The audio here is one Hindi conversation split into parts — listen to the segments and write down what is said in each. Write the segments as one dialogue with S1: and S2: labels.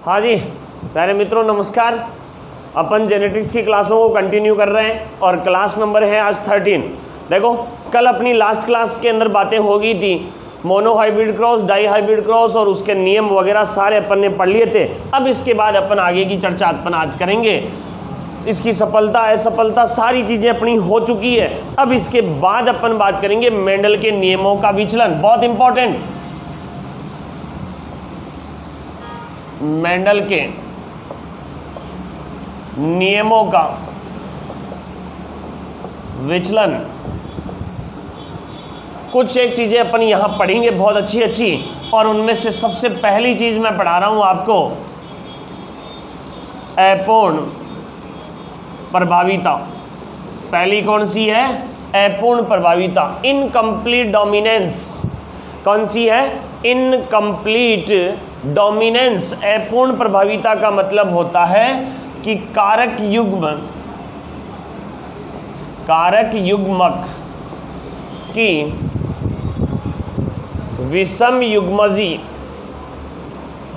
S1: हाँ जी प्यारे मित्रों नमस्कार। अपन जेनेटिक्स की क्लासों को कंटिन्यू कर रहे हैं और क्लास नंबर है आज 13। देखो कल अपनी लास्ट क्लास के अंदर बातें हो गई थी, mono hybrid cross, di hybrid cross और उसके नियम वगैरह सारे अपन ने पढ़ लिए थे। अब इसके बाद अपन आगे की चर्चा अपन आज करेंगे। इसकी सफलता असफलता सारी चीज़ें अपनी हो चुकी है। अब इसके बाद अपन बात करेंगे मेंडल के नियमों का विचलन, बहुत इंपॉर्टेंट। मेंडल के नियमों का विचलन, कुछ एक चीज़ें अपन यहाँ पढ़ेंगे बहुत अच्छी और उनमें से सबसे पहली चीज़ मैं पढ़ा रहा हूँ आपको अपूर्ण प्रभाविता। पहली कौन सी है? अपूर्ण प्रभाविता, इनकम्प्लीट डोमिनेंस। कौन सी है? Incomplete dominance. अपूर्ण प्रभाविता का मतलब होता है कि कारक युग्मक की विषम युग्मजी,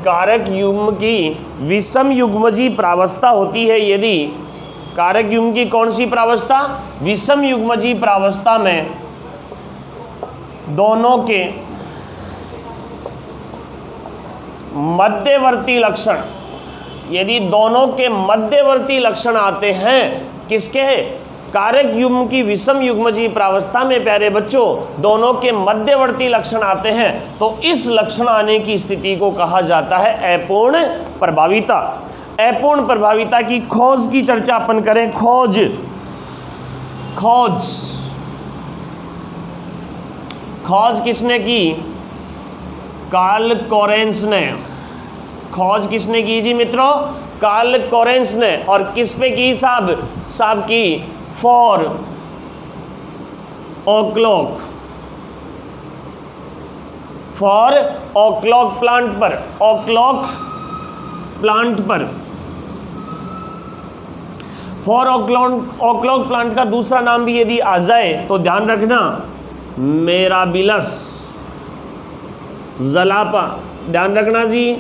S1: कारक युग्म की विषम युग्मजी प्रावस्था होती है। यदि कारक युग्म की कौन सी प्रावस्था? विषम युग्मजी प्रावस्था में दोनों के मध्यवर्ती लक्षण, यदि दोनों के मध्यवर्ती लक्षण आते हैं, किसके? कारक युग्म की विषम युग्मजी प्रावस्था में प्यारे बच्चों दोनों के मध्यवर्ती लक्षण आते हैं, तो इस लक्षण आने की स्थिति को कहा जाता है अपूर्ण प्रभाविता। अपूर्ण प्रभाविता की खोज की चर्चा अपन करें। खोज किसने की? कार्ल कोरेंस ने। खोज किसने की जी मित्रों? कार्ल कोरेंस ने। और किस पे की साहब की? फॉर ओक्लॉक प्लांट पर, फॉर ओक्लॉक प्लांट का दूसरा नाम भी यदि आ जाए तो ध्यान रखना, मेराबिलस जलापा। ध्यान रखना जी,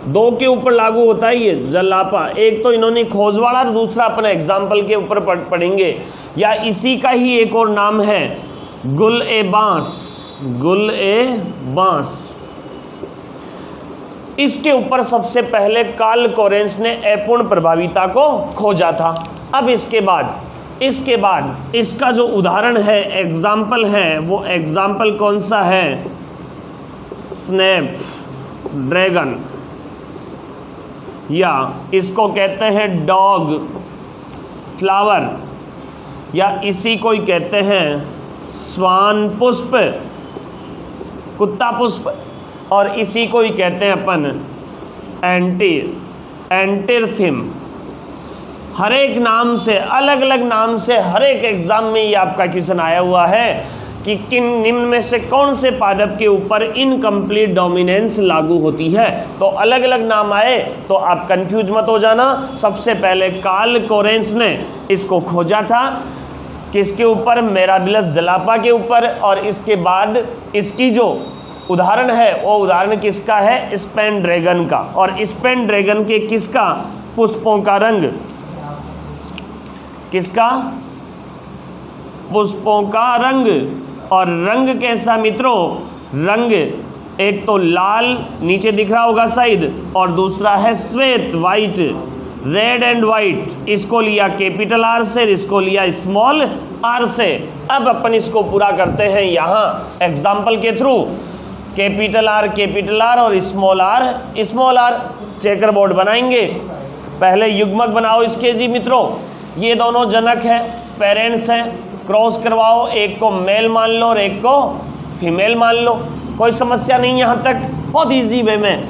S1: दो के ऊपर लागू होता है ये जलापा। एक तो इन्होंने खोज वाला और दूसरा अपने एग्जाम्पल के ऊपर पढ़ेंगे। या इसी का ही एक और नाम है गुल ए बांस। इसके ऊपर सबसे पहले कार्ल कोरेंस ने अपूर्ण प्रभाविता को खोजा था। अब इसके बाद इसका जो उदाहरण है, एग्जाम्पल है, वो एग्जाम्पल कौन सा है? स्नैपड्रैगन, या इसको कहते हैं डॉग फ्लावर, या इसी को ही कहते हैं स्वान पुष्प, कुत्ता पुष्प, और इसी को ही कहते हैं अपन एंटीरथिम। हर एक नाम से, अलग अलग नाम से हर एक एग्जाम में ये आपका क्वेश्चन आया हुआ है कि किन निम्न में से कौन से पादप के ऊपर इनकम्प्लीट डोमिनेंस लागू होती है। तो अलग अलग नाम आए तो आप कंफ्यूज मत हो जाना। सबसे पहले कार्ल कोरेंस ने इसको खोजा था, किसके ऊपर? मेराबिलस जलापा के ऊपर। और इसके बाद इसकी जो उदाहरण है वो उदाहरण किसका है? स्पेन ड्रैगन का। और स्पेन ड्रैगन के किसका? पुष्पों का रंग, किसका? पुष्पों का रंग। और रंग कैसा मित्रों? रंग एक तो लाल नीचे दिख रहा होगा शायद, और दूसरा है श्वेत, वाइट, रेड एंड वाइट। इसको लिया कैपिटल आर से, इसको लिया स्मॉल आर से। अब अपन इसको पूरा करते हैं यहाँ एग्जाम्पल के थ्रू। कैपिटल आर और स्मॉल आर चेकर बोर्ड बनाएंगे। पहले युग्मक बनाओ इसके जी मित्रों। ये दोनों जनक हैं, पेरेंट्स हैं, क्रॉस करवाओ, एक को मेल मान लो और एक को फीमेल मान लो। कोई समस्या नहीं यहाँ तक, बहुत इजी वे में।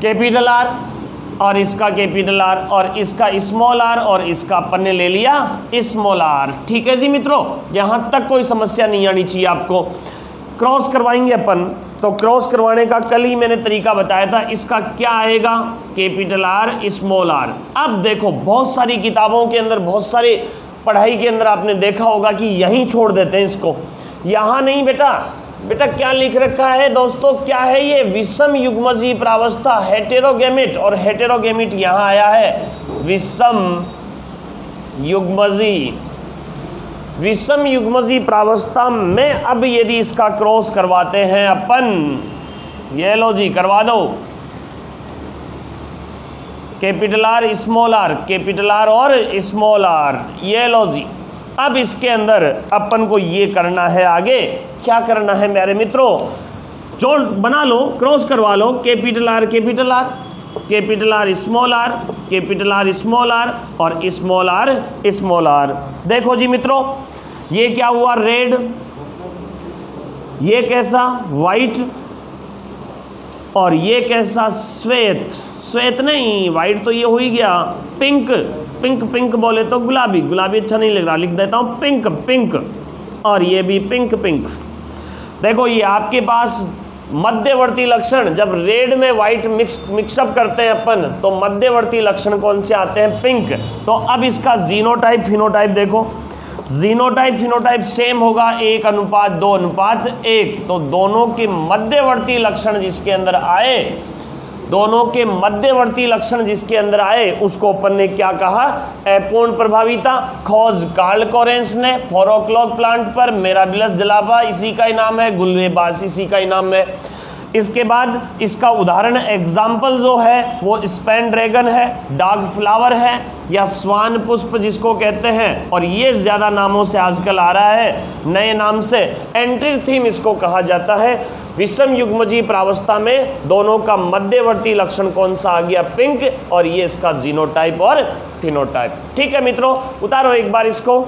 S1: कैपिटल आर और इसका कैपिटल आर और इसका स्मॉल आर और इसका अपन ने ले लिया स्मॉल आर। ठीक है जी मित्रों, यहाँ तक कोई समस्या नहीं आनी चाहिए आपको। क्रॉस करवाएंगे अपन, तो क्रॉस करवाने का कल ही मैंने तरीका बताया था। इसका क्या आएगा? Capital R small R. अब देखो बहुत सारी किताबों के अंदर, बहुत सारे पढ़ाई के अंदर आपने देखा होगा कि यहीं छोड़ देते हैं इसको। यहाँ नहीं बेटा, बेटा क्या लिख रखा है दोस्तों, क्या है ये? विषम युग्मजीय प्रावस्था, हेटेरोगेमिट, और हेटेरोगेमिट यहां आया है विषम युग्मजीय। विषम युग्मजीय प्रावस्था में अब यदि इसका क्रॉस करवाते हैं अपन, ये लो जी करवा दो, capital R small R, capital R और स्मॉल आर, ये लो जी। अब इसके अंदर अपन को ये करना है, आगे क्या करना है मेरे मित्रों, जो बना लो, क्रॉस करवा लो, capital R capital R, capital R small R, capital R small R और स्मॉल आर स्मॉल आर। देखो जी मित्रों, ये क्या हुआ? रेड, ये कैसा? वाइट, और ये कैसा? श्वेत। श्वेत नहीं, वाइट तो ये हो ही गया, पिंक, पिंक पिंक बोले तो गुलाबी, गुलाबी अच्छा नहीं लग रहा, लिख देता हूँ पिंक पिंक, और ये भी पिंक पिंक। देखो ये आपके पास मध्यवर्ती लक्षण, जब रेड में वाइट मिक्सअप करते हैं अपन, तो मध्यवर्ती लक्षण कौन से आते हैं? पिंक। तो अब इसका जीनोटाइप फिनोटाइप देखो, जीनोटाइप फिनोटाइप सेम होगा, 1:2:1। तो दोनों के मध्यवर्ती लक्षण जिसके अंदर आए, दोनों के मध्यवर्ती लक्षण जिसके अंदर आए, उसको अपन ने क्या कहा? अपूर्ण प्रभाविता। खोज कार्ल कोरेंस ने 4 o'clock प्लांट पर, मिराबिलस जलावा इसी का ही नाम है, गुलवेबास इसी का ही नाम है। इसके बाद इसका उदाहरण एग्जाम्पल जो है वो स्पेन ड्रैगन है, डार्क फ्लावर है, या स्वान पुष्प जिसको कहते हैं, और ये ज़्यादा नामों से आजकल आ रहा है, नए नाम से एंट्रीथीम इसको कहा जाता है। विषम युग्मजीय प्रावस्था में दोनों का मध्यवर्ती लक्षण कौन सा आ गया? पिंक, और ये इसका जीनोटाइप और फिनोटाइप। ठीक है मित्रों, उतारो एक बार इसको।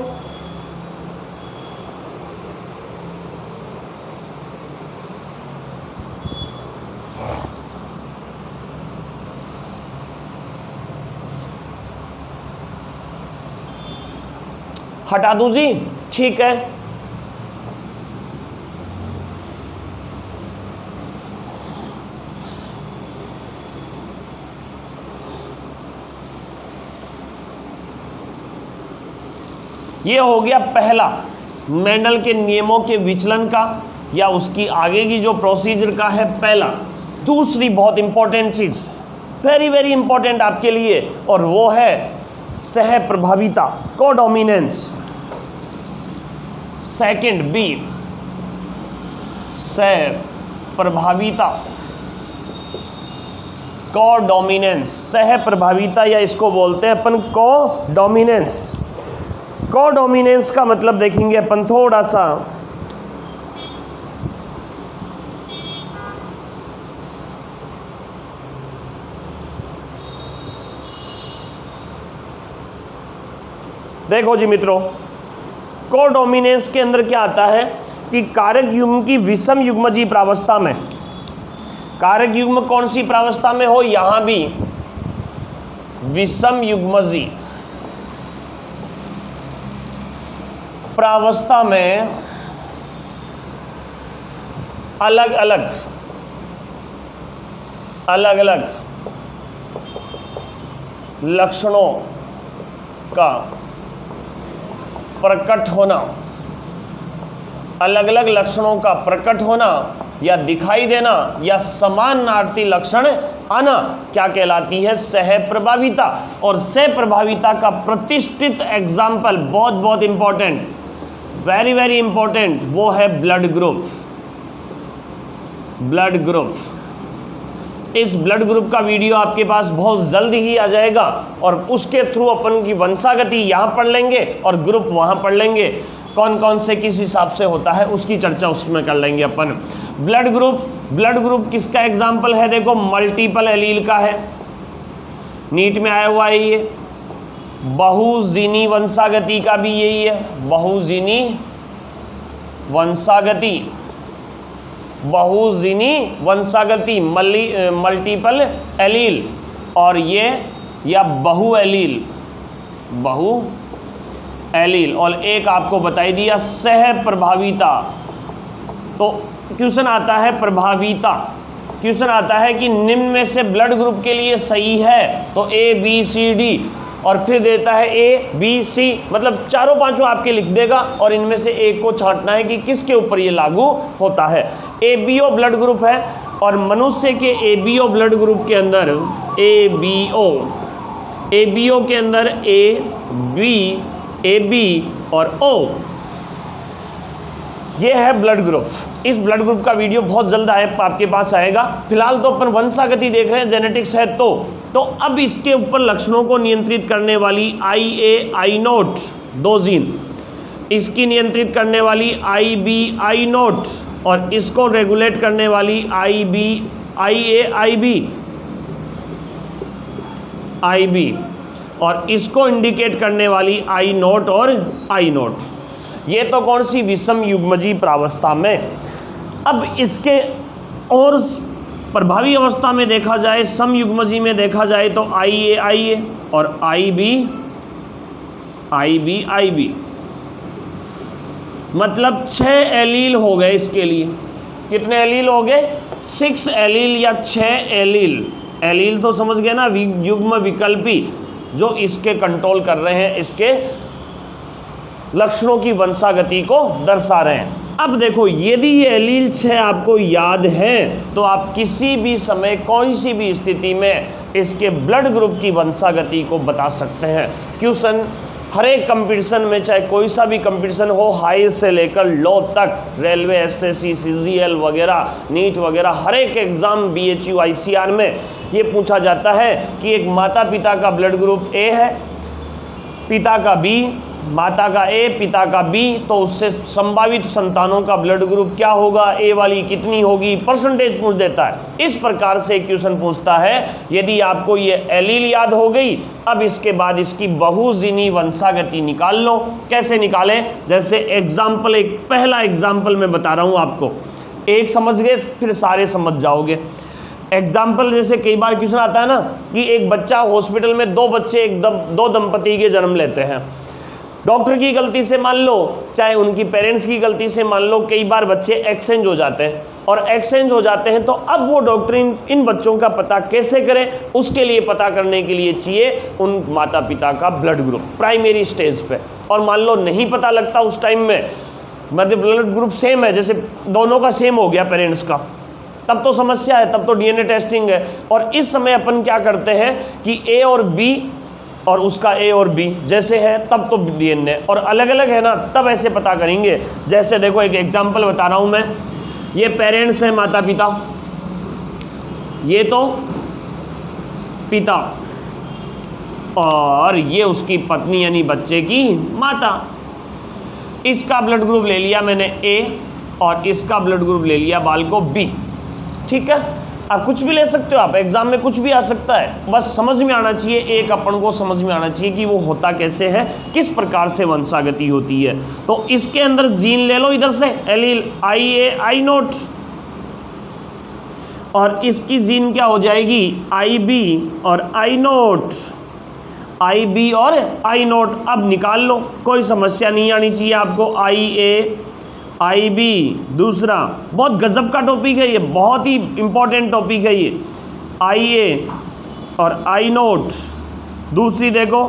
S1: हटा दूं जी? ठीक है। ये हो गया पहला, मेंडल के नियमों के विचलन का, या उसकी आगे की जो प्रोसीजर का है पहला। दूसरी बहुत इंपॉर्टेंट चीज, वेरी वेरी इंपॉर्टेंट आपके लिए, और वो है सह प्रभाविता, कोडोमिनेंस। सेकंड बी, सह प्रभाविता, कोडोमिनेंस, सह प्रभाविता, या इसको बोलते हैं अपन कोडोमिनेंस। कोडोमिनेंस का मतलब देखेंगे अपन थोड़ा सा, देखो जी मित्रों, कोडोमिनेंस के अंदर क्या आता है कि कारक युग्म की विषम युग्मजीय प्रावस्था में, कारक युग्म कौन सी प्रावस्था में हो? यहां भी विषम युग्मजीय प्रावस्था में अलग अलग लक्षणों का प्रकट होना, अलग अलग लक्षणों का प्रकट होना या दिखाई देना या समानार्थी लक्षण आना क्या कहलाती है? सह प्रभाविता। और सह प्रभाविता का प्रतिष्ठित एग्जाम्पल, बहुत बहुत इंपॉर्टेंट, वेरी वेरी इंपॉर्टेंट, वो है ब्लड ग्रुप। ब्लड ग्रुप, इस ब्लड ग्रुप का वीडियो आपके पास बहुत जल्दी ही आ जाएगा, और उसके थ्रू अपन की वंशागति यहाँ पढ़ लेंगे और ग्रुप वहाँ पढ़ लेंगे, कौन कौन से किस हिसाब से होता है उसकी चर्चा उसमें कर लेंगे अपन। ब्लड ग्रुप किसका एग्जाम्पल है? देखो मल्टीपल एलील का है, नीट में आया हुआ है ये। बहुजीनी वंशागति का भी यही है, बहुजीनी वंशागति, बहुजीनी वंशागति, मल्टीपल एलील, और ये या बहु एलील, बहु एलील। और एक आपको बताई दिया सह प्रभाविता। तो क्वेश्चन आता है प्रभाविता, क्वेश्चन आता है कि निम्न में से ब्लड ग्रुप के लिए सही है, तो A B C D और फिर देता है ए बी सी, मतलब चारों पांचों आपके लिख देगा और इनमें से एक को छांटना है कि किसके ऊपर ये लागू होता है। ABO ब्लड ग्रुप है और मनुष्य के ABO ब्लड ग्रुप के अंदर ABO के अंदर A B AB और O ये है ब्लड ग्रुप। इस ब्लड ग्रुप का वीडियो बहुत जल्द आपके पास आएगा। फिलहाल तो अपन वंशागति देख रहे हैं, जेनेटिक्स है। तो अब इसके ऊपर लक्षणों को नियंत्रित करने वाली IA I0 दो जीन, इसकी नियंत्रित करने वाली IB I0 और इसको रेगुलेट करने वाली IA IB और इसको इंडिकेट करने वाली I0 और I0। ये तो कौन सी विषम युग्मजी प्रावस्था में। अब इसके और प्रभावी अवस्था में देखा जाए, समयुग्मजी में देखा जाए तो IA और IB मतलब 6 एलील हो गए इसके लिए। कितने एलील हो गए? 6 एलील या 6 एलील। एलील तो समझ गए ना, युग्म विकल्पी जो इसके कंट्रोल कर रहे हैं, इसके लक्षणों की वंशागति को दर्शा रहे हैं। अब देखो, यदि ये एलील 6 आपको याद है तो आप किसी भी समय कोई सी भी स्थिति में इसके ब्लड ग्रुप की वंशागति को बता सकते हैं। क्वेश्चन हर एक कंपटीशन में, चाहे कोई सा भी कंपटीशन हो, हाई से लेकर लो तक, रेलवे, SSC, CGL वगैरह, नीट वगैरह, हर एक एग्ज़ाम BHU ICR में ये पूछा जाता है कि एक माता पिता का ब्लड ग्रुप A है, पिता का B, माता का A, पिता का B, तो उससे संभावित संतानों का ब्लड ग्रुप क्या होगा, A वाली कितनी होगी, परसेंटेज पूछ देता है। इस प्रकार से क्वेश्चन पूछता है। यदि आपको ये एलील याद हो गई, अब इसके बाद इसकी बहुजीनी वंशागति निकाल लो। कैसे निकालें? जैसे एग्जाम्पल, एक पहला एग्जाम्पल मैं बता रहा हूँ आपको, एक समझ गए फिर सारे समझ जाओगे। एग्जाम्पल जैसे कई बार क्वेश्चन आता है ना कि एक बच्चा हॉस्पिटल में, दो बच्चे दो दंपति के जन्म लेते हैं। डॉक्टर की गलती से मान लो, चाहे उनकी पेरेंट्स की गलती से मान लो, कई बार बच्चे एक्सचेंज हो जाते हैं। और एक्सचेंज हो जाते हैं तो अब वो डॉक्टर इन बच्चों का पता कैसे करें, उसके लिए पता करने के लिए चाहिए उन माता पिता का ब्लड ग्रुप प्राइमरी स्टेज पे। और मान लो नहीं पता लगता उस टाइम में, मतलब ब्लड ग्रुप सेम है, जैसे दोनों का सेम हो गया पेरेंट्स का, तब तो समस्या है, तब तो DNA टेस्टिंग है। और इस समय अपन क्या करते हैं कि A और B और उसका A और B जैसे है तब तो DNA, और अलग अलग है ना तब ऐसे पता करेंगे। जैसे देखो, एक एग्जांपल बता रहा हूँ मैं, ये पेरेंट्स हैं, माता पिता, ये तो पिता, और ये उसकी पत्नी यानी बच्चे की माता। इसका ब्लड ग्रुप ले लिया मैंने A और इसका ब्लड ग्रुप ले लिया बाल को B। ठीक है, आप कुछ भी ले सकते हो, आप एग्जाम में कुछ भी आ सकता है, बस समझ में आना चाहिए, एक अपन को समझ में आना चाहिए कि वो होता कैसे है, किस प्रकार से वंशागति होती है। तो इसके अंदर जीन ले लो, इधर से एलील IA I0 और इसकी जीन क्या हो जाएगी IB और I0, IB और I0। अब निकाल लो, कोई समस्या नहीं आनी चाहिए आपको। IA IB, दूसरा बहुत गजब का टॉपिक है ये, बहुत ही इंपॉर्टेंट टॉपिक है ये, IA और I0। दूसरी देखो,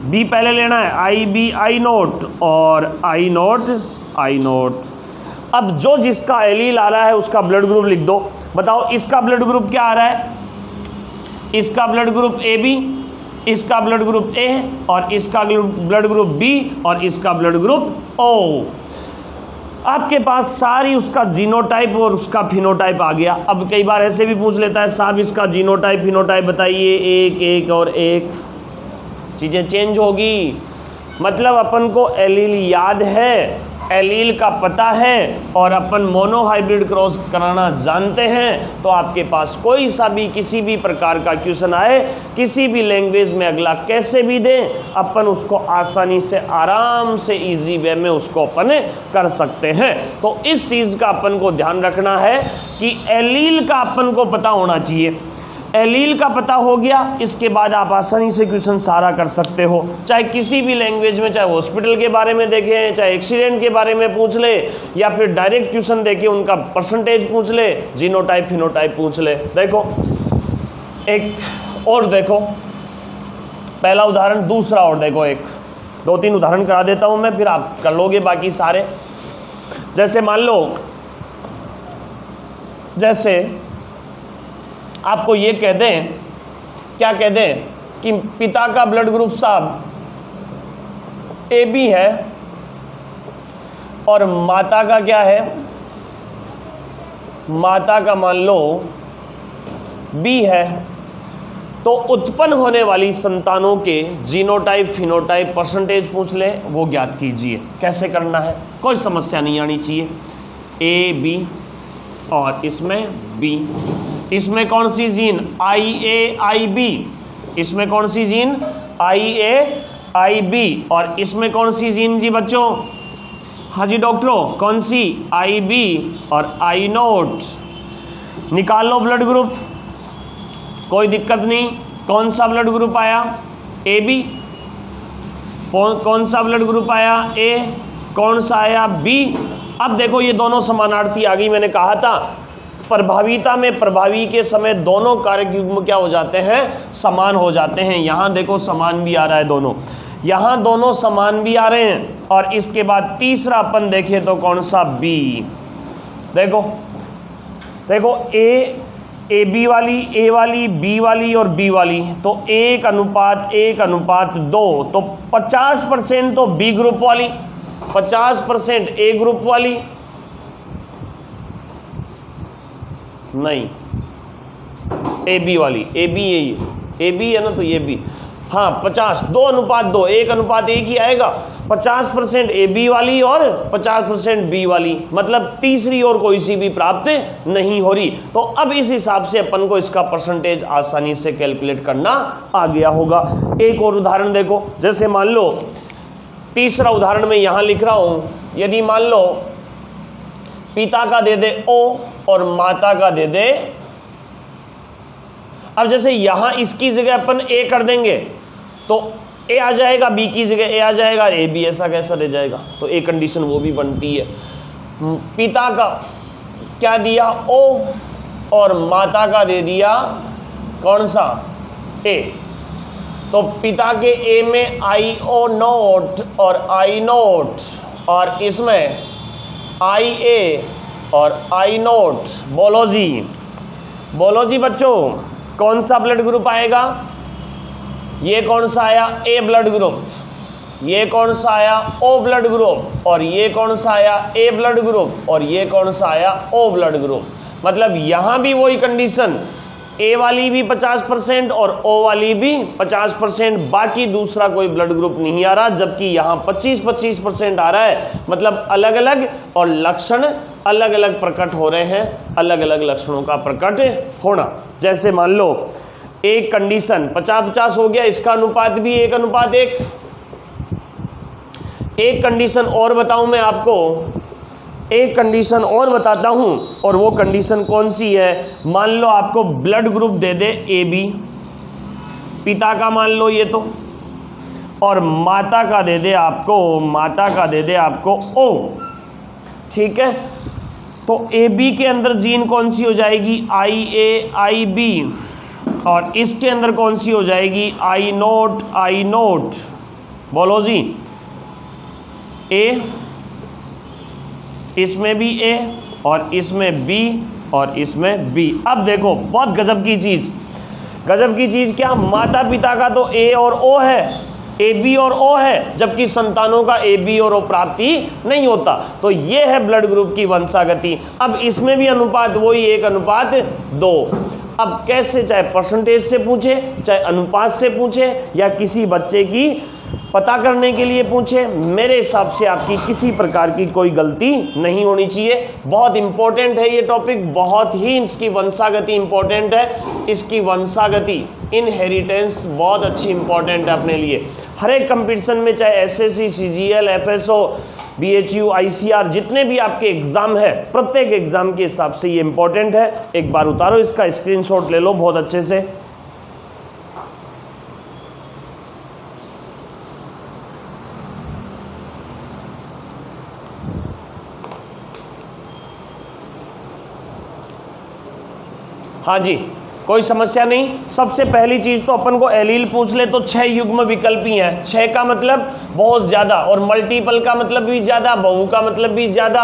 S1: B पहले लेना है, IB I0 और I0। अब जो जिसका एलील आ रहा है उसका ब्लड ग्रुप लिख दो। बताओ इसका ब्लड ग्रुप क्या आ रहा है? इसका ब्लड ग्रुप AB, इसका ब्लड ग्रुप A और इसका ब्लड ग्रुप B और इसका ब्लड ग्रुप O। आपके पास सारी उसका जीनोटाइप और उसका फिनोटाइप आ गया। अब कई बार ऐसे भी पूछ लेता है, साहब इसका जीनोटाइप फिनोटाइप बताइए, एक और एक, चीज़ें चेंज होगी। मतलब अपन को एलील याद है, एलील का पता है और अपन मोनोहाइब्रिड क्रॉस कराना जानते हैं, तो आपके पास कोई सा भी किसी भी प्रकार का क्वेश्चन आए, किसी भी लैंग्वेज में अगला कैसे भी दे, अपन उसको आसानी से, आराम से, इजी वे में उसको अपन कर सकते हैं। तो इस चीज़ का अपन को ध्यान रखना है कि एलील का अपन को पता होना चाहिए। एलील का पता हो गया, इसके बाद आप आसानी से क्वेश्चन सारा कर सकते हो, चाहे किसी भी लैंग्वेज में, चाहे हॉस्पिटल के बारे में देखें, चाहे एक्सीडेंट के बारे में पूछ ले, या फिर डायरेक्ट क्वेश्चन देके उनका परसेंटेज पूछ ले, जीनोटाइप फिनोटाइप पूछ ले। देखो एक और देखो, पहला उदाहरण, दूसरा और देखो, एक 2-3 उदाहरण करा देता हूं मैं, फिर आप कर लोगे बाकी सारे। जैसे मान लो, जैसे आपको ये कह दें, क्या कह दें कि पिता का ब्लड ग्रुप साहब AB है और माता का क्या है, माता का मान लो B है, तो उत्पन्न होने वाली संतानों के जीनोटाइप, फिनोटाइप, परसेंटेज पूछ ले, वो ज्ञात कीजिए। कैसे करना है, कोई समस्या नहीं आनी चाहिए। AB और इसमें B, इसमें कौन सी जीन, IA-IB, इसमें कौन सी जीन, IA-IB, और इसमें कौन सी जीन जी बच्चों, हाँ जी डॉक्टरों, कौन सी, IB और I0। निकाल लो ब्लड ग्रुप, कोई दिक्कत नहीं। कौन सा ब्लड ग्रुप आया, AB, कौन सा ब्लड ग्रुप आया, A, कौन सा आया, B। अब देखो ये दोनों समानार्थी आ गई, मैंने कहा था प्रभाविता में प्रभावी के समय दोनों कारक युग्म क्या हो जाते हैं, समान हो जाते हैं। यहाँ देखो समान भी आ रहा है दोनों, यहाँ दोनों समान भी आ रहे हैं। और इसके बाद तीसरा अपन देखें तो कौन सा, B। देखो देखो AB वाली, A वाली, B वाली और B वाली, तो 1:1:2, तो 50% तो B ग्रुप वाली, 50% A ग्रुप वाली, नहीं AB वाली, AB यही AB है ना, तो ये भी, हाँ 50, 2:2, 1:1 ही आएगा। 50% AB वाली और 50% B वाली, मतलब तीसरी और कोई सी भी प्राप्त नहीं हो रही। तो अब इस हिसाब से अपन को इसका परसेंटेज आसानी से कैलकुलेट करना आ गया होगा। एक और उदाहरण देखो, जैसे मान लो तीसरा उदाहरण में यहाँ लिख रहा हूँ, यदि मान लो पिता का दे दे O और माता का दे दे, अब जैसे यहां इसकी जगह अपन A कर देंगे तो A आ जाएगा, B की जगह A आ जाएगा, A भी ऐसा कैसा रह जाएगा, तो एक कंडीशन वो भी बनती है। पिता का क्या दिया O और माता का दे दिया कौन सा, A, तो पिता के A में I0 और I0 और इसमें IA और I0। बोलो जी बच्चों, कौन सा ब्लड ग्रुप आएगा, ये कौन सा आया, A ब्लड ग्रुप, ये कौन सा आया, O ब्लड ग्रुप, और ये कौन सा आया, A ब्लड ग्रुप, और ये कौन सा आया, O ब्लड ग्रुप। मतलब यहाँ भी वही कंडीशन, A वाली भी 50% और O वाली भी 50%, बाकी दूसरा कोई ब्लड ग्रुप नहीं आ रहा, जबकि यहाँ 25-25% आ रहा है। मतलब अलग अलग और लक्षण अलग अलग प्रकट हो रहे हैं, अलग अलग लक्षणों का प्रकट होना। जैसे मान लो एक कंडीशन 50-50 हो गया, इसका अनुपात भी 1:1। एक कंडीशन और बताऊं मैं आपको, एक कंडीशन और बताता हूं, और वो कंडीशन कौन सी है, मान लो आपको ब्लड ग्रुप दे दे AB, पिता का मान लो ये तो, और माता का दे दे आपको O, ठीक है। तो AB के अंदर जीन कौन सी हो जाएगी, IA-IB, और इसके अंदर कौन सी हो जाएगी, I0। बोलो जी, A, इसमें भी A और इसमें B और इसमें B। अब देखो बहुत गजब की चीज़ क्या, माता पिता का तो A और O है, AB और O है, जबकि संतानों का AB और O प्राप्ति नहीं होता। तो ये है ब्लड ग्रुप की वंशागति। अब इसमें भी अनुपात वही 1:2। अब कैसे, चाहे परसेंटेज से पूछे, चाहे अनुपात से पूछे, या किसी बच्चे की पता करने के लिए पूछे, मेरे हिसाब से आपकी किसी प्रकार की कोई गलती नहीं होनी चाहिए। बहुत इंपॉर्टेंट है ये टॉपिक, बहुत ही इसकी वंशागति इंपॉर्टेंट है। इसकी वंशागति, इनहेरिटेंस बहुत अच्छी इंपॉर्टेंट है अपने लिए। हर एक कंपटीशन में, चाहे SSC, CGL, FSO, BHU, ICR, जितने भी आपके एग्ज़ाम है, प्रत्येक एग्ज़ाम के हिसाब से ये इंपॉर्टेंट है। एक बार उतारो इसका स्क्रीनशॉट ले लो बहुत अच्छे से। हाँ जी, कोई समस्या नहीं। सबसे पहली चीज तो अपन को एलील पूछ ले तो 6 युग्म विकल्पी हैं। 6 का मतलब बहुत ज्यादा, और मल्टीपल का मतलब भी ज्यादा, बहु का मतलब भी ज्यादा,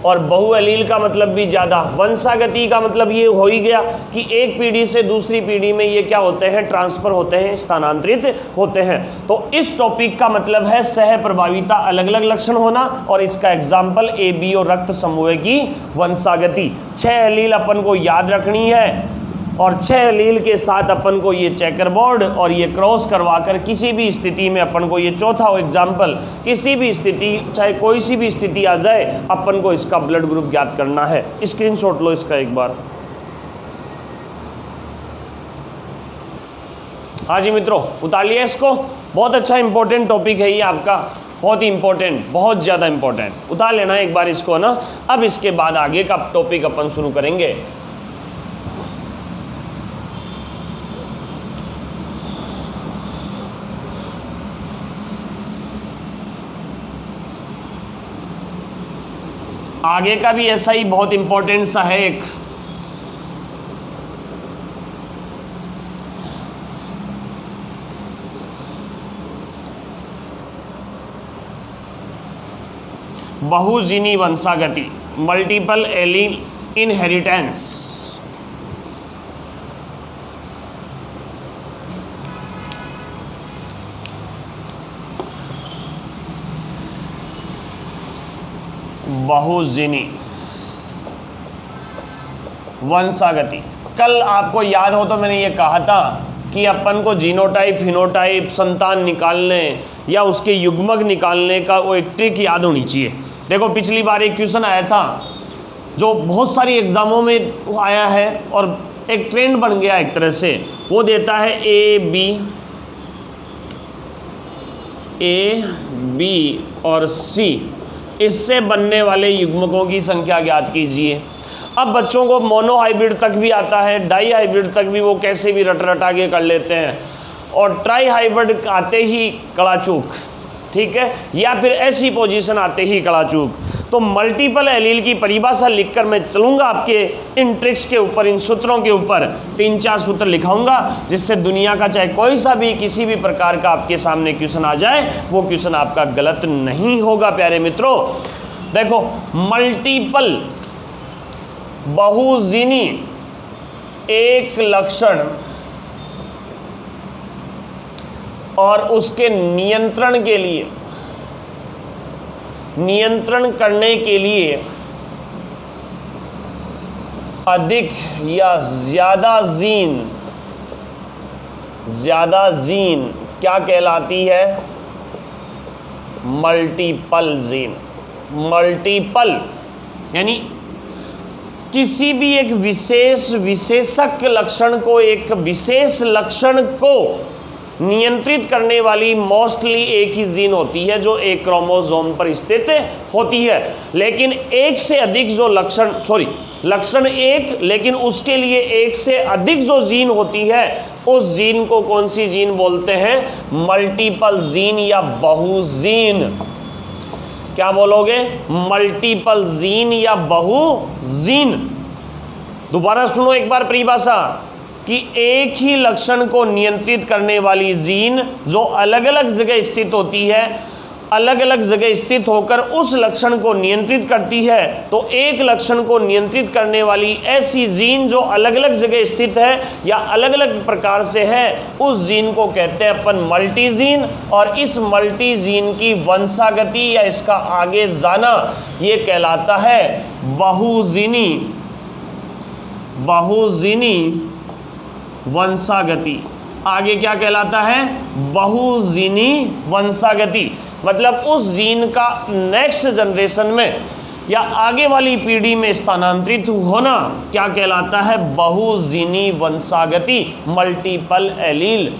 S1: और बहु एलील का मतलब भी ज्यादा। वंशागति का मतलब ये हो ही गया कि एक पीढ़ी से दूसरी पीढ़ी में ये क्या होते हैं, ट्रांसफर होते हैं, स्थानांतरित होते हैं। तो इस टॉपिक का मतलब है सह प्रभाविता, अलग अलग लक्षण होना, और इसका एग्जाम्पल ए बी और रक्त समूह की वंशागति। 6 एलील अपन को याद रखनी है, और 6 एलील के साथ अपन को ये चेकर बोर्ड और ये क्रॉस करवाकर किसी भी स्थिति में अपन को ये चौथा एग्जाम्पल, किसी भी स्थिति चाहे कोई सी भी स्थिति आ जाए अपन को इसका ब्लड ग्रुप ज्ञात करना है। स्क्रीनशॉट लो इसका एक बार। हाँ जी मित्रों, उतार लिया इसको। बहुत अच्छा इंपॉर्टेंट टॉपिक है ये आपका, बहुत ही इंपॉर्टेंट, बहुत ज़्यादा इंपॉर्टेंट। उतार लेना एक बार इसको ना। अब इसके बाद आगे का टॉपिक अपन शुरू करेंगे। आगे का भी ऐसा ही बहुत इंपॉर्टेंट सा है एक। बहुजीनी वंशागति, मल्टीपल एलील इनहेरिटेंस। बहुजीनी वंशागति। कल आपको याद हो तो मैंने ये कहा था कि अपन को जीनोटाइप, फिनोटाइप, संतान निकालने या उसके युग्मक निकालने का वो एक ट्रिक याद होनी चाहिए। देखो पिछली बार एक क्वेश्चन आया था जो बहुत सारी एग्जामों में आया है और एक ट्रेंड बन गया एक तरह से। वो देता है ए बी और सी, इससे बनने वाले युग्मकों की संख्या ज्ञात कीजिए। अब बच्चों को मोनो हाइब्रिड तक भी आता है, डाई हाइब्रिड तक भी वो कैसे भी रट रटा के कर लेते हैं, और ट्राई हाइब्रिड आते ही कड़ाचूक, ठीक है, या फिर ऐसी पोजीशन आते ही कड़ाचूक। तो मल्टीपल एलील की परिभाषा लिखकर मैं चलूँगा आपके इन ट्रिक्स के ऊपर, इन सूत्रों के ऊपर 3-4 सूत्र लिखाऊंगा, जिससे दुनिया का चाहे कोई सा भी किसी भी प्रकार का आपके सामने क्वेश्चन आ जाए वो क्वेश्चन आपका गलत नहीं होगा। प्यारे मित्रों देखो, मल्टीपल बहुजीनी एक लक्षण और उसके नियंत्रण करने के लिए अधिक या ज्यादा जीन क्या कहलाती है? Multiple gene. मल्टीपल यानी किसी भी एक विशेषक लक्षण को, एक विशेष लक्षण को नियंत्रित करने वाली मोस्टली एक ही जीन होती है जो एक क्रोमोसोम पर स्थित होती है। लेकिन एक से अधिक जो लक्षण एक, लेकिन उसके लिए एक से अधिक जो जीन होती है उस जीन को कौन सी जीन बोलते हैं? मल्टीपल जीन या बहुजीन। क्या बोलोगे? मल्टीपल जीन या बहुजीन। दोबारा सुनो एक बार परिभाषा कि एक ही लक्षण को नियंत्रित करने वाली जीन जो अलग अलग जगह स्थित होती है, अलग अलग जगह स्थित होकर उस लक्षण को नियंत्रित करती है। तो एक लक्षण को नियंत्रित करने वाली ऐसी जीन जो अलग अलग जगह स्थित है या अलग अलग प्रकार से है, उस जीन को कहते हैं अपन मल्टीजीन। और इस मल्टीजीन की वंशागति या इसका आगे जाना ये कहलाता है बहुजीनी वंशागति। आगे क्या कहलाता है? बहुजीनी वंशागति। मतलब उस जीन का नेक्स्ट जनरेशन में या आगे वाली पीढ़ी में स्थानांतरित होना क्या कहलाता है? बहुजीनी वंशागति, मल्टीपल एलील,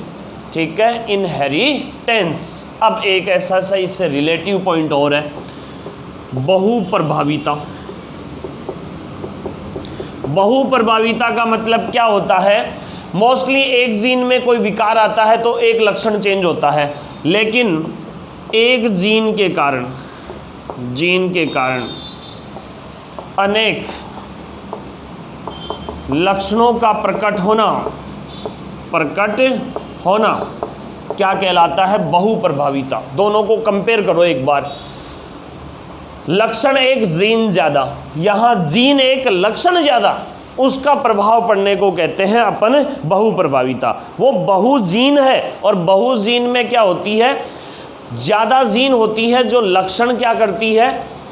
S1: ठीक है, इनहेरिटेंस। अब एक ऐसा सा इससे रिलेटिव पॉइंट और है, बहुप्रभाविता। बहुप्रभाविता का मतलब क्या होता है? मोस्टली एक जीन में कोई विकार आता है तो एक लक्षण चेंज होता है, लेकिन एक जीन के कारण अनेक लक्षणों का प्रकट होना क्या कहलाता है? बहुप्रभाविता। दोनों को कंपेयर करो एक बार। लक्षण एक, जीन ज़्यादा, यहाँ जीन एक लक्षण ज़्यादा, उसका प्रभाव पड़ने को कहते हैं अपन बहुप्रभाविता। वो बहुजीन है, और बहुजीन में क्या होती है? ज़्यादा जीन होती है जो लक्षण क्या करती है?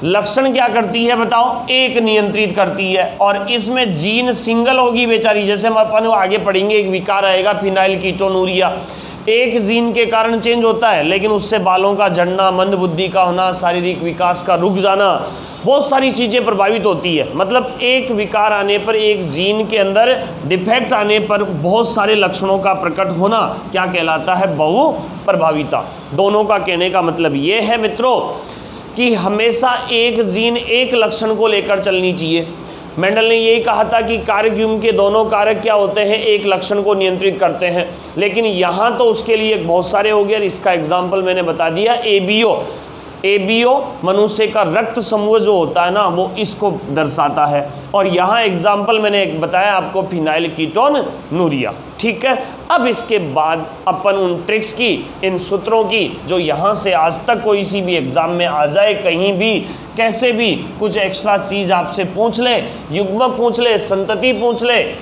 S1: लक्षण क्या करती है बताओ? एक नियंत्रित करती है। और इसमें जीन सिंगल होगी बेचारी, जैसे हम अपन आगे पढ़ेंगे एक विकार आएगा फिनाइल कीटोनूरिया, एक जीन के कारण चेंज होता है, लेकिन उससे बालों का झड़ना, मंदबुद्धि का होना, शारीरिक विकास का रुक जाना, बहुत सारी चीज़ें प्रभावित होती है। मतलब एक विकार आने पर, एक जीन के अंदर डिफेक्ट आने पर बहुत सारे लक्षणों का प्रकट होना क्या कहलाता है? बहुप्रभाविता। दोनों का कहने का मतलब ये है मित्रों कि हमेशा एक जीन एक लक्षण को लेकर चलनी चाहिए। मेंडल ने यही कहा था कि कारक के दोनों कारक क्या होते हैं? एक लक्षण को नियंत्रित करते हैं। लेकिन यहाँ तो उसके लिए बहुत सारे हो गए, और इसका एग्जाम्पल मैंने बता दिया, एबीओ मनुष्य का रक्त समूह जो होता है ना, वो इसको दर्शाता है। और यहाँ एग्जाम्पल मैंने एक बताया आपको, फिनाइल कीटोनूरिया। ठीक है, अब इसके बाद अपन उन ट्रिक्स की, इन सूत्रों की, जो यहाँ से आज तक कोई सी भी एग्जाम में आ जाए, कहीं भी कैसे भी कुछ एक्स्ट्रा चीज़ आपसे पूछ ले, युग्मक पूछ ले, संतति पूछ ले,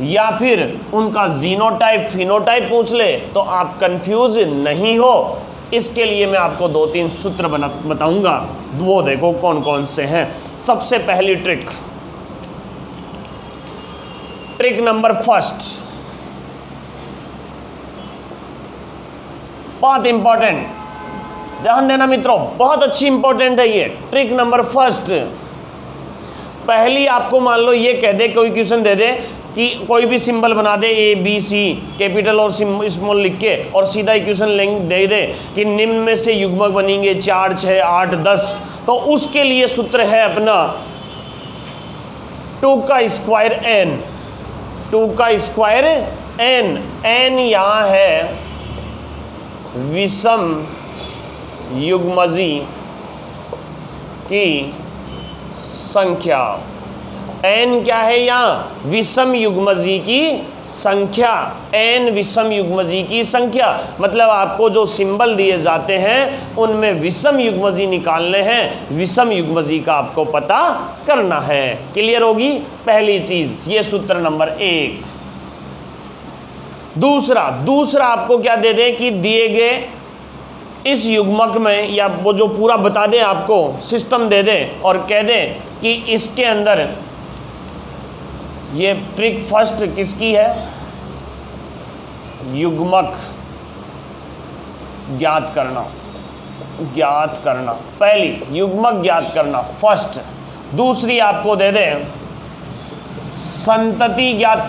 S1: या फिर उनका जीनोटाइप फिनोटाइप पूछ ले, तो आप कंफ्यूज नहीं हो। इसके लिए मैं आपको 2-3 सूत्र बताऊंगा, वो देखो कौन कौन से हैं। सबसे पहली ट्रिक नंबर फर्स्ट, बहुत इंपॉर्टेंट, ध्यान देना मित्रों, बहुत अच्छी इंपॉर्टेंट है ये ट्रिक नंबर फर्स्ट। पहली आपको मान लो ये कह दे, कोई क्वेश्चन दे दे कि कोई भी सिंबल बना दे, ABC कैपिटल और स्मॉल लिख के, और सीधा इक्वेशन दे दे कि निम्न में से युग्मक बनेंगे 4, 6, 8, 10, तो उसके लिए सूत्र है अपना 2 का स्क्वायर n। 2 का स्क्वायर n यहाँ है विषम युग्मजी की संख्या। n क्या है? यहाँ विषम युग्मजी की संख्या, n विषम युग्मजी की संख्या। मतलब आपको जो सिंबल दिए जाते हैं उनमें विषम युग्मजी निकालने हैं, विषम युग्मजी का आपको पता करना है। क्लियर होगी पहली चीज, ये सूत्र नंबर 1। दूसरा आपको क्या दे दें कि दिए गए इस युग्मक में, या वो जो पूरा बता दें आपको, सिस्टम दे दें और कह दें कि इसके अंदर, ये ट्रिक फर्स्ट किसकी है? युग्मक ज्ञात करना, पहली युग्मक ज्ञात करना फर्स्ट। दूसरी आपको दे दें संतति ज्ञात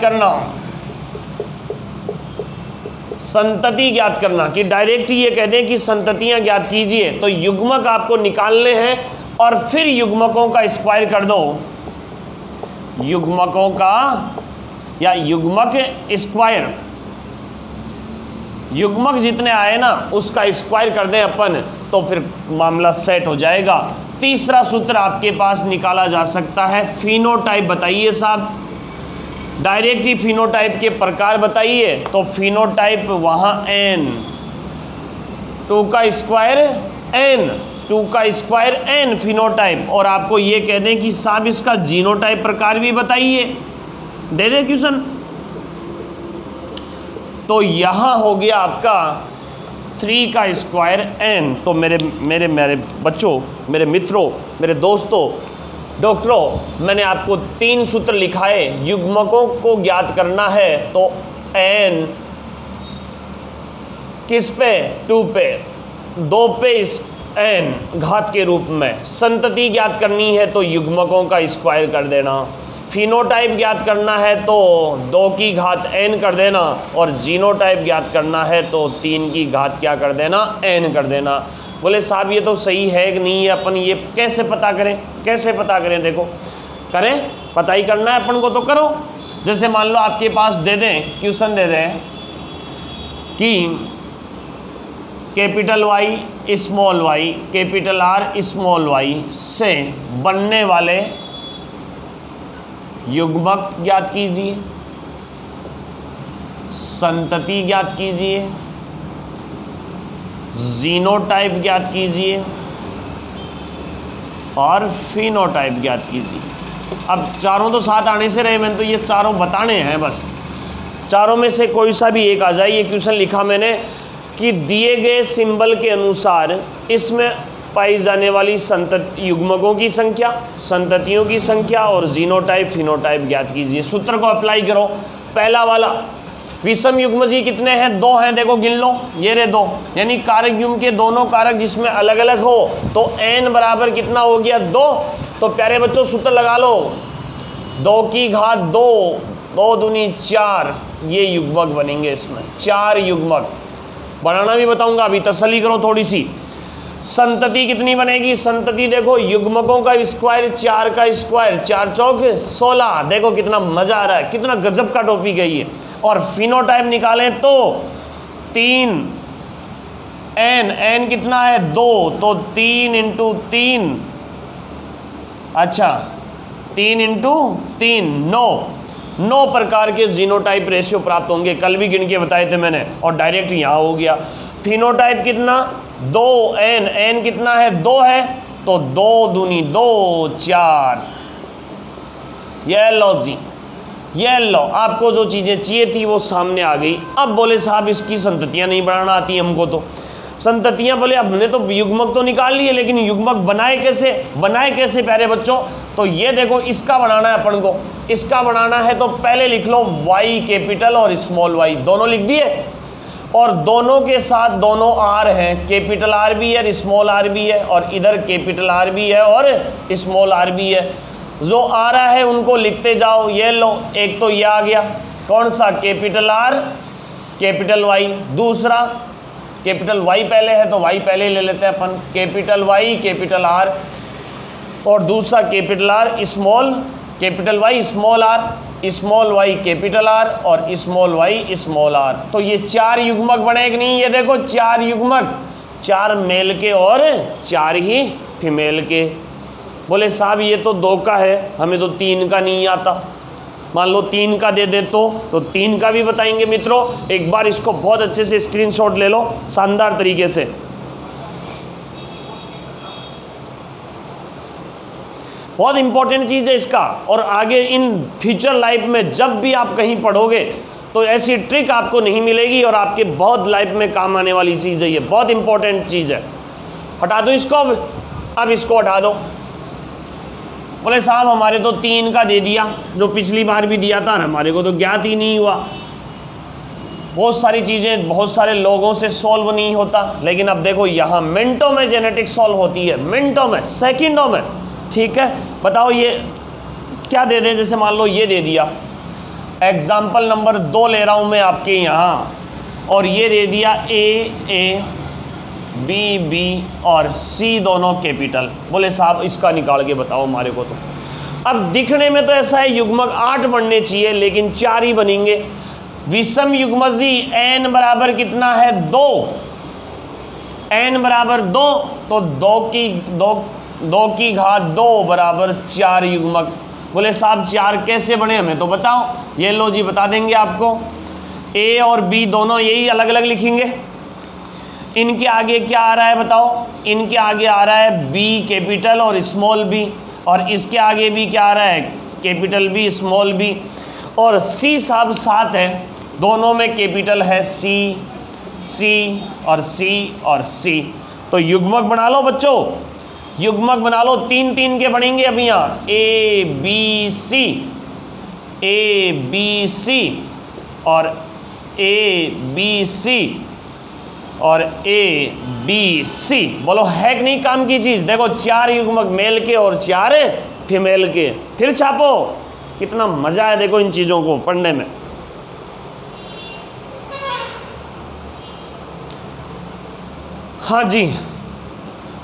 S1: करना, कि डायरेक्ट ये कह दें कि संततियां ज्ञात कीजिए, तो युग्मक आपको निकालने हैं और फिर युग्मकों का स्क्वायर कर दो। युग्मकों का, या युग्मक स्क्वायर, युग्मक जितने आए ना उसका स्क्वायर कर दें अपन, तो फिर मामला सेट हो जाएगा। तीसरा सूत्र आपके पास निकाला जा सकता है फिनोटाइप। बताइए साहब, डायरेक्ट ही फिनोटाइप के प्रकार बताइए, तो फिनोटाइप वहाँ n, 2 का स्क्वायर n फिनोटाइप। और आपको ये कह दें कि साहब इसका जीनोटाइप प्रकार भी बताइए, दे दे क्वेश्चन। तो यहाँ हो गया आपका 3 का स्क्वायर n। तो मेरे बच्चों, मेरे मित्रों, मेरे दोस्तों, डॉक्टरों, मैंने आपको 3 सूत्र लिखाए। युग्मकों को ज्ञात करना है तो n किस पे? 2 पे, 2 पे n घात के रूप में। संतति ज्ञात करनी है तो युग्मकों का स्क्वायर कर देना। फिनोटाइप ज्ञात करना है तो 2 की घात n कर देना, और जीनोटाइप ज्ञात करना है तो 3 की घात क्या कर देना? n कर देना। बोले साहब ये तो सही है कि नहीं है, अपन ये कैसे पता करें? देखो, करें, पता ही करना है अपन को, तो करो। जैसे मान लो आपके पास दे दें, क्वेश्चन दे दें कि capital Y small y, capital R small y से बनने वाले युग्मक ज्ञात कीजिए, संतति ज्ञात कीजिए, जीनोटाइप ज्ञात कीजिए और फिनोटाइप ज्ञात कीजिए। अब चारों तो साथ आने से रहे, मैंने तो ये चारों बताने हैं बस। चारों में से कोई सा भी एक आ जाए। ये क्वेश्चन लिखा मैंने कि दिए गए सिंबल के अनुसार इसमें पाई जाने वाली संतति युग्मकों की संख्या, संततियों की संख्या और जीनोटाइप फिनोटाइप ज्ञात कीजिए। सूत्र को अप्लाई करो। पहला वाला, विषम युग्मजी कितने हैं? 2 हैं, देखो गिन लो, ये रहे 2, यानी कारक युग्म के दोनों कारक जिसमें अलग अलग हो तो n बराबर कितना हो गया? 2। तो प्यारे बच्चों सूत्र लगा लो, 2 की घात 2, 2 दूनी 4, ये युग्मक बनेंगे। इसमें 4 युग्मक बनाना भी बताऊंगा, अभी तसल्ली करो थोड़ी सी। संतति कितनी बनेगी? संतति देखो, युग्मकों का स्क्वायर 4 का स्क्वायर, 4 चौक 16, देखो कितना मजा आ रहा है, कितना गजब का टॉपिक है ये। और फिनोटाइप निकालें तो 3 n कितना है? 2, तो 3 × 3, अच्छा 3 × 3 9 प्रकार के जीनोटाइप रेशियो प्राप्त होंगे। कल भी गिन के बताए थे मैंने, और डायरेक्ट यहाँ हो गया। फिनोटाइप कितना? 2n कितना है? 2 है, तो 2 दूनी 2 4। ये लो जी, ये लो, आपको जो चीज़ें चाहिए थी वो सामने आ गई। अब बोले साहब इसकी संततियाँ नहीं बनाना आती हमको, तो संततियाँ बोले हमने तो युग्मक तो निकाल लिए, लेकिन युग्मक बनाए कैसे? बनाए कैसे प्यारे बच्चों? तो ये देखो, इसका बनाना है अपन को। इसका बनाना है तो पहले लिख लो y कैपिटल और स्मॉल y, दोनों लिख दिए। और दोनों के साथ दोनों r हैं, कैपिटल R भी है, स्मॉल r भी है, और इधर कैपिटल R भी है और स्मॉल r भी है। जो आ रहा है उनको लिखते जाओ। ये लो, एक तो ये आ गया, कौन सा? Capital R capital Y। दूसरा कैपिटल Y पहले है तो Y पहले ले लेते हैं अपन, कैपिटल Y कैपिटल R। और दूसरा capital R small, capital Y small R, small y capital R और स्मॉल y स्मॉल r। तो ये 4 युग्मक बने कि नहीं? ये देखो 4 युग्मक, 4 मेल के और 4 ही फीमेल के। बोले साहब ये तो 2 का है, हमें तो 3 का नहीं आता। मान लो 3 का दे दे तो 3 का भी बताएंगे मित्रों। एक बार इसको बहुत अच्छे से स्क्रीनशॉट ले लो, शानदार तरीके से। बहुत इंपॉर्टेंट चीज़ है इसका, और आगे इन फ्यूचर लाइफ में जब भी आप कहीं पढ़ोगे तो ऐसी ट्रिक आपको नहीं मिलेगी, और आपके बहुत लाइफ में काम आने वाली चीज़ है ये, बहुत इंपॉर्टेंट चीज़ है। हटा दो इसको, अब इसको हटा दो। बोले साहब हमारे तो 3 का दे दिया, जो पिछली बार भी दिया था, हमारे को तो ज्ञात ही नहीं हुआ। बहुत सारी चीज़ें बहुत सारे लोगों से सॉल्व नहीं होता, लेकिन अब देखो यहाँ मिनटों में जेनेटिक्स सॉल्व होती है, मिनटों में, सेकंडों में। ठीक है, बताओ ये क्या दे दे? जैसे मान लो ये दे दिया, एग्जाम्पल नंबर 2 ले रहा हूँ मैं आपके यहाँ, और ये दे दिया A B और C दोनों कैपिटल। बोले साहब इसका निकाल के बताओ हमारे को। तो अब दिखने में तो ऐसा है युग्मक 8 बनने चाहिए, लेकिन 4 ही बनेंगे। विषम युग्मजी n बराबर कितना है? 2, n बराबर 2, तो 2 की घात 2 बराबर 4 युग्मक। बोले साहब 4 कैसे बने हमें तो बताओ। ये लो जी बता देंगे आपको। A और B दोनों यही अलग अलग लिखेंगे। इनके आगे क्या आ रहा है बताओ? इनके आगे आ रहा है B कैपिटल और स्मॉल b, और इसके आगे भी क्या आ रहा है? Capital B small b। और C साहब 7 है, दोनों में कैपिटल है C और C और C। तो युग्मक बना लो बच्चों, युग्मक बना लो। 3 के बनेंगे अभी यहाँ, A B C और A B C और A B C। बोलो है कि नहीं काम की चीज़? देखो 4 युग्मक मेल के और 4 फीमेल के। फिर छापो, कितना मज़ा है देखो इन चीज़ों को पढ़ने में। हाँ जी,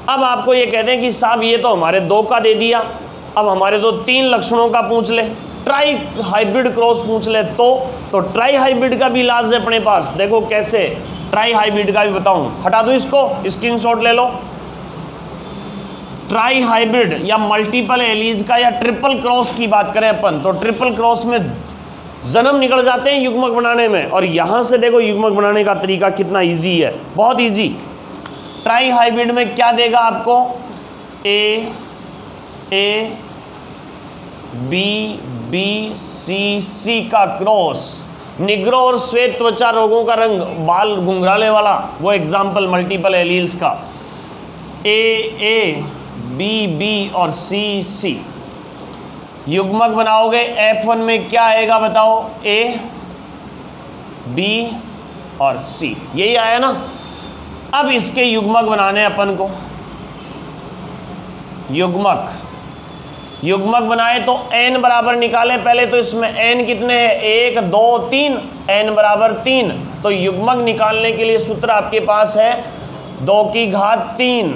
S1: अब आपको ये कहते हैं कि साहब ये तो हमारे 2 का दे दिया, अब हमारे तो 3 लक्षणों का पूछ ले, ट्राई हाइब्रिड क्रॉस पूछ ले तो ट्राई हाइब्रिड का भी इलाज है अपने पास। देखो कैसे ट्राई हाइब्रिड का भी बताऊं। हटा दो इसको, स्क्रीनशॉट ले लो। ट्राई हाइब्रिड या मल्टीपल एलीज का या ट्रिपल क्रॉस की बात करें अपन, तो ट्रिपल क्रॉस में जन्म निकल जाते हैं युग्मक बनाने में। और यहाँ से देखो युग्मक बनाने का तरीका कितना इजी है, बहुत इजी। ट्राई हाइब्रिड में क्या देगा आपको, ए बी बी सी सी का क्रॉस, निग्रो और श्वेत त्वचा रोगों का रंग, बाल घुंघराले वाला, वो एग्जाम्पल मल्टीपल एलील्स का। ए बी बी और सी सी युग्मक बनाओगे, F1 में क्या आएगा बताओ, ए बी और सी, यही आया ना। अब इसके युग्मक बनाने अपन को, युग्मक बनाए तो n बराबर निकालें पहले, तो इसमें n कितने हैं, 1 2 3, n बराबर 3। तो युग्मक निकालने के लिए सूत्र आपके पास है 2 की घात 3,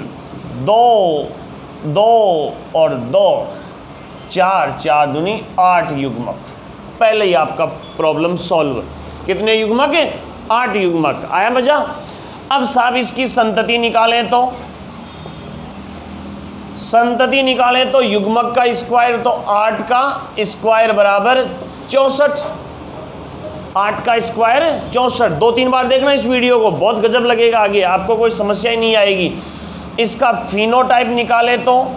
S1: 2 और 2, 4 4 दूनी 8 युग्मक। पहले ही आपका प्रॉब्लम सॉल्व। कितने युग्मक है, 8 युग्मक। आया मजा। अब साहब इसकी संतति निकालें, तो संतति निकालें तो युग्मक का स्क्वायर, तो 8 का स्क्वायर बराबर 64, 8 का स्क्वायर 64। 2-3 बार देखना इस वीडियो को, बहुत गजब लगेगा, आगे आपको कोई समस्या ही नहीं आएगी। इसका फिनोटाइप निकाले तो,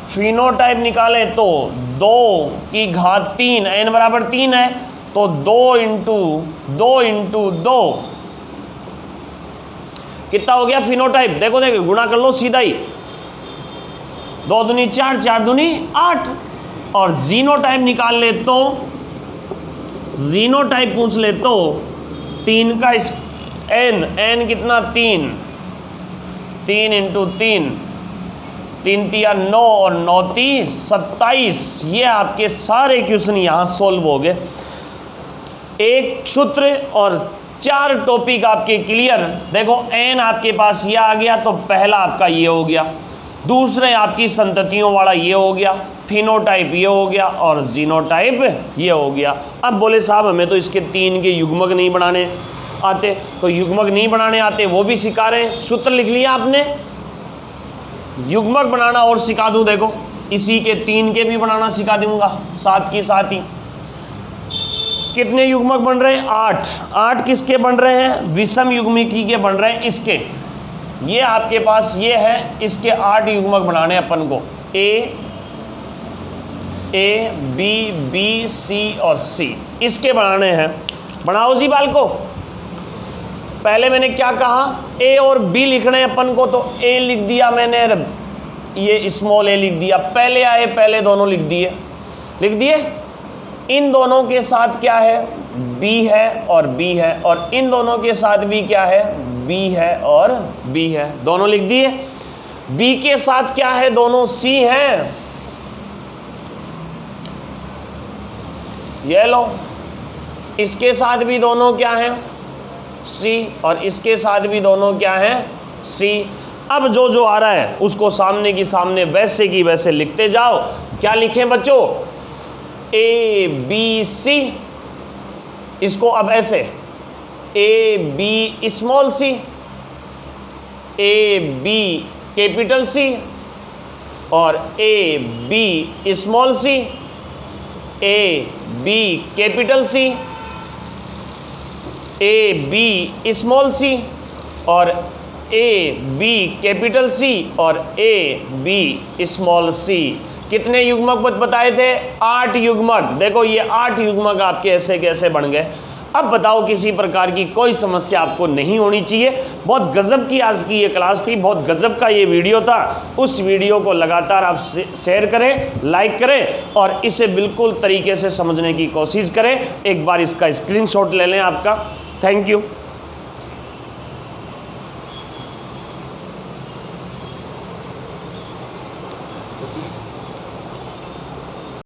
S1: फिनोटाइप निकाले तो 2 की घात 3, n बराबर 3 है, तो 2 इंटू 2 कितना हो गया फिनोटाइप, देखो देखो गुणा कर लो सीधा ही, 2 दूनी 4, 4 दूनी 8। और जीनोटाइप निकाल ले तो, जीनोटाइप पूछ ले तो 3 का n कितना 3 इंटू 3, 3 तिया 9 और 9 ती 27। ये आपके सारे क्वेश्चन यहाँ सोल्व हो गए। एक सूत्र और 4 टॉपिक आपके क्लियर। देखो n आपके पास ये आ गया, तो पहला आपका ये हो गया, दूसरे आपकी संततियों वाला ये हो गया, फिनोटाइप ये हो गया और जीनोटाइप ये हो गया। अब बोले साहब हमें तो इसके 3 के युग्मक नहीं बनाने आते, तो युग्मक नहीं बनाने आते वो भी सिखा रहे हैं। सूत्र लिख लिया आपने, युग्मक बनाना और सिखा दूं, देखो इसी के 3 के भी बनाना सिखा दूंगा साथ की साथ ही। कितने युग्मक बन रहे हैं, 8 किसके बन रहे हैं, विषम युग्मिकी के बन रहे हैं इसके। ये आपके पास ये है, इसके 8 युग्मक बनाने अपन को, ए बी बी सी और सी, इसके बनाने हैं। बनाओ जी बाल को। पहले मैंने क्या कहा, ए और बी लिखने अपन को, तो ए लिख दिया मैंने, ये स्मॉल ए लिख दिया, पहले आए पहले दोनों लिख दिए। इन दोनों के साथ क्या है, बी है और बी है, और इन दोनों के साथ भी क्या है, बी है और बी है, दोनों लिख दिए। बी के साथ क्या है, दोनों सी है, ये लो। इसके साथ भी दोनों क्या है, सी, और इसके साथ भी दोनों क्या है, सी। अब जो जो आ रहा है उसको सामने की सामने वैसे की वैसे लिखते जाओ। क्या लिखें बच्चों, ए बी सी, इसको अब ऐसे A B small C, A B capital C, और A B small C, A B capital C, A B small C, और ए बी कैपिटल सी, और ए बी स्मॉल सी। कितने युग्मक बताए थे, 8 युग्मक। देखो ये 8 युग्मक आपके ऐसे कैसे बन गए। अब बताओ किसी प्रकार की कोई समस्या आपको नहीं होनी चाहिए। बहुत गजब की आज की ये क्लास थी, बहुत गजब का ये वीडियो था। उस वीडियो को लगातार आप शेयर करें, लाइक करें और इसे बिल्कुल तरीके से समझने की कोशिश करें। एक बार इसका स्क्रीनशॉट ले लें आपका। Thank you.
S2: Okay.